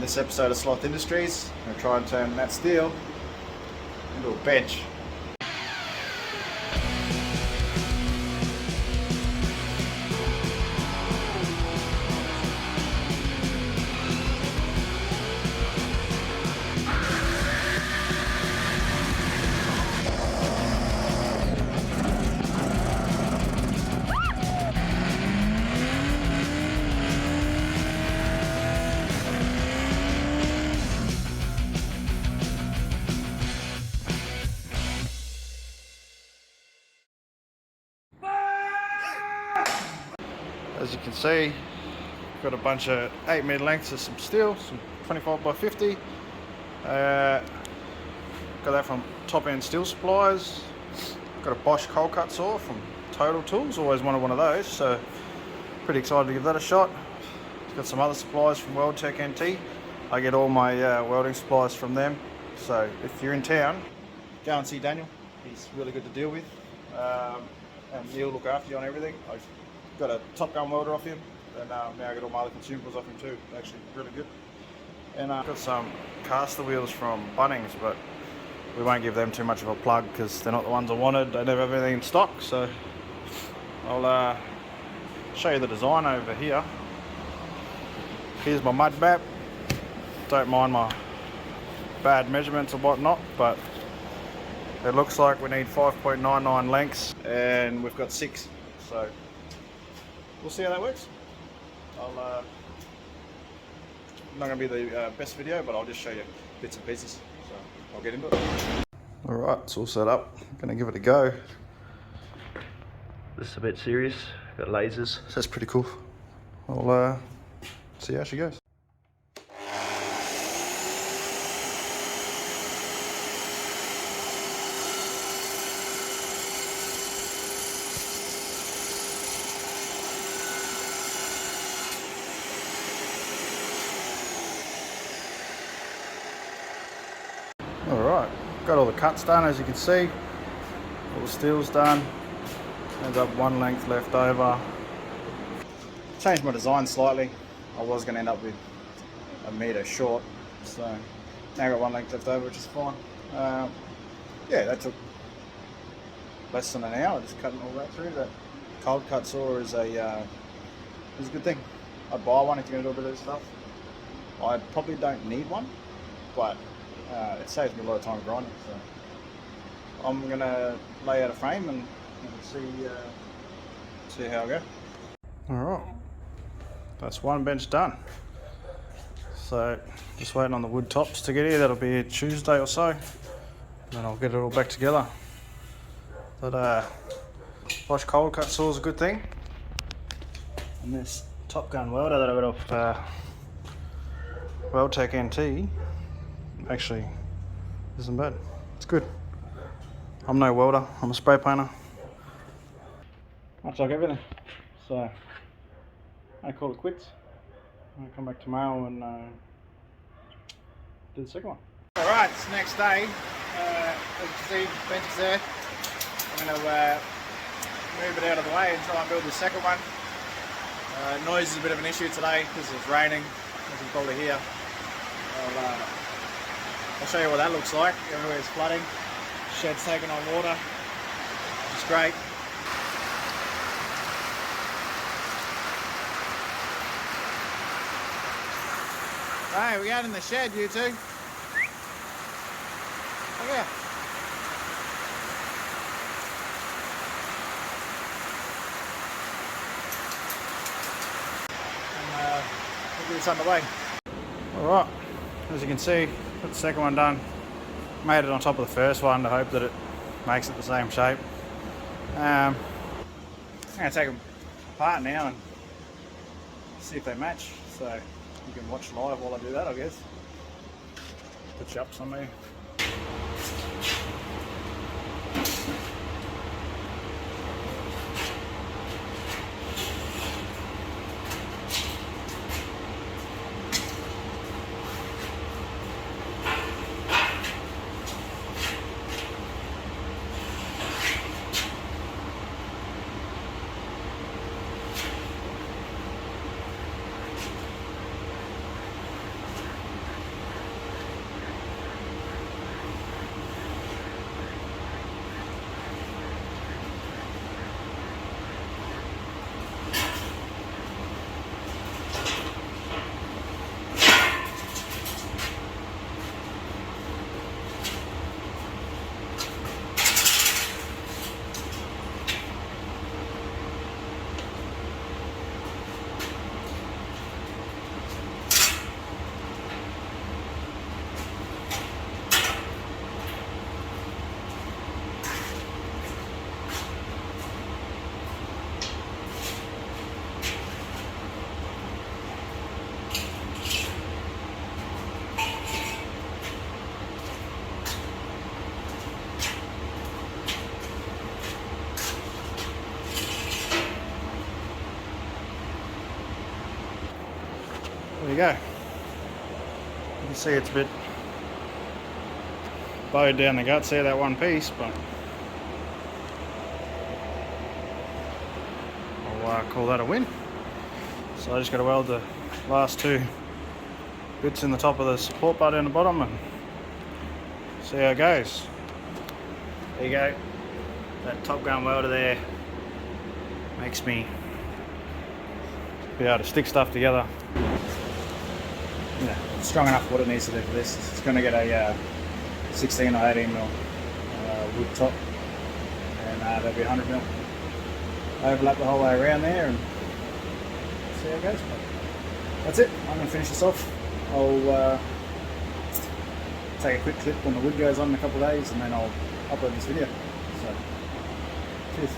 In this episode of Sloth Industries, I'm going to try and turn that steel into a bench. As you can see, got a bunch of 8mm lengths of some steel, some 25 by 50. Got that from Top End Steel Supplies. Got a Bosch cold cut saw from Total Tools, always wanted one of those, so pretty excited to give that a shot. Got some other supplies from WeldTech NT. I get all my welding supplies from them, so if you're in town, go and see Daniel. He's really good to deal with, and he'll look after you on everything. I've got a Top Gun welder off him, and now I get all my other consumables off him too. Actually, really good. And I've got some caster wheels from Bunnings, but we won't give them too much of a plug because they're not the ones I wanted. They never have everything in stock, so I'll show you the design over here. Here's my mud map. Don't mind my bad measurements and whatnot, but it looks like we need 5.99 lengths, and we've got 6, so we'll see how that works. Not going to be the best video, but I'll just show you bits and pieces. So I'll get into it. Alright, it's all set up. I'm going to give it a go. This is a bit serious. Got lasers, so that's pretty cool. I'll see how she goes. Alright, got all the cuts done, as you can see. All the steel's done. Ends up one length left over. Changed my design slightly. I was going to end up with a metre short, so now I've got one length left over, which is fine. Yeah, that took less than an hour, just cutting all that through. That cold cut saw is a good thing. I'd buy one if you're going to do a bit of this stuff. I probably don't need one, but it saves me a lot of time grinding, so I'm going to lay out a frame and see how I go. Alright, that's one bench done. So just waiting on the wood tops to get here. That'll be Tuesday or so, and then I'll get it all back together. But Bosch cold cut saw is a good thing, and this Top Gun welder that I got off WeldTech NT actually isn't bad. It's good. I'm no welder, I'm a spray painter. Much like everything. So I call it quits. I'll come back tomorrow and do the second one. Alright, it's the next day. As you can see, bench is there. I'm going to move it out of the way and try and build the second one. Noise is a bit of an issue today because it's raining, as you can probably hear. I'll show you what that looks like. Everywhere's flooding. Shed's taking on water. It's great. Hey, we're out in the shed, you two. Look here. And we'll get this underway. Alright, as you can see, got the second one done. Made it on top of the first one to hope that it makes it the same shape. I'm going to take them apart now and see if they match. So you can watch live while I do that, I guess. Put you up somewhere. go. You can see it's a bit bowed down the guts there, that one piece, but I'll call that a win. So I just got to weld the last two bits in the top of the support bar down the bottom and see how it goes. There you go. That top gun welder there makes me be able to stick stuff together. Yeah, it's strong enough for what it needs to do for this. It's going to get a 16 or 18 mil wood top, and there'll be 100 mil overlap the whole way around there, and see how it goes. That's it. I'm going to finish this off. I'll take a quick clip when the wood goes on in a couple of days, and then I'll upload this video. So, cheers.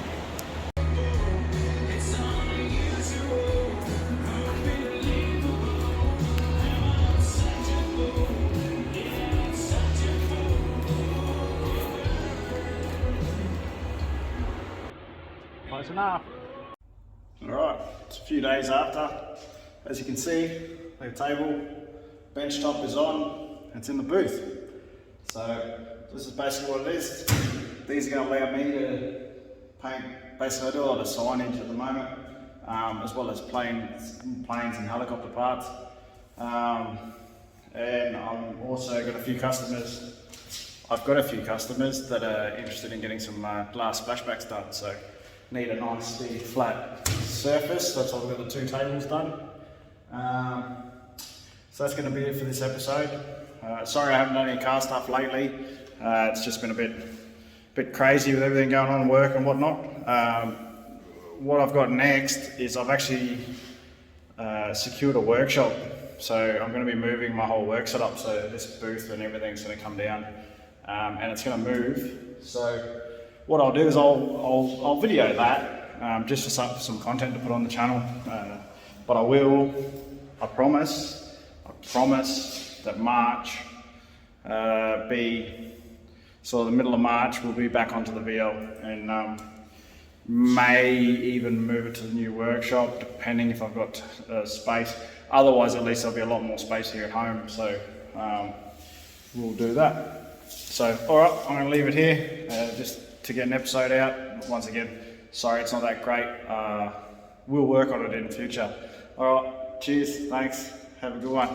Close enough. Alright, it's a few days after. As you can see, the table, bench top is on, it's in the booth. So this is basically what it is. These are going to allow me to paint, basically I do a lot of signage at the moment, as well as planes and helicopter parts. And I'm also got a few customers, I've got a few customers that are interested in getting some glass splashbacks done. So need a nice big flat surface. That's why we've got the two tables done. So that's going to be it for this episode. Sorry I haven't done any car stuff lately. It's just been a bit crazy with everything going on in work and whatnot. What I've got next is I've actually secured a workshop. So I'm going to be moving my whole work setup. So this booth and everything's going to come down, and it's going to move. So what I'll do is I'll video that just for some content to put on the channel. But I promise that March, so the middle of March, we'll be back onto the VL, and may even move it to the new workshop, depending if I've got space. Otherwise, at least there'll be a lot more space here at home, so we'll do that. So, alright, I'm going to leave it here, just to get an episode out. Once again, sorry it's not that great. We'll work on it in the future. Alright, cheers, thanks, have a good one.